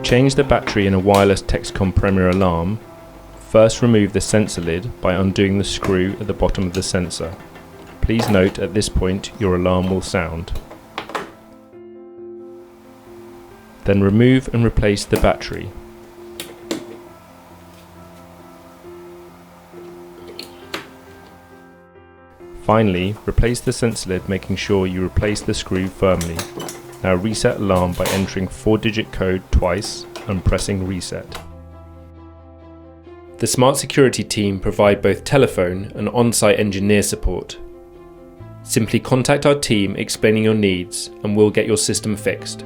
change the battery in a wireless Texecom Premier alarm, first remove the sensor lid by undoing the screw at the bottom of the sensor. Please note at this point your alarm will sound. Then remove and replace the battery. Finally, replace the sensor lid, making sure you replace the screw firmly. Now reset alarm by entering 4-digit code twice and pressing reset. The SmartSecurity team provide both telephone and on-site engineer support. Simply contact our team explaining your needs and we'll get your system fixed.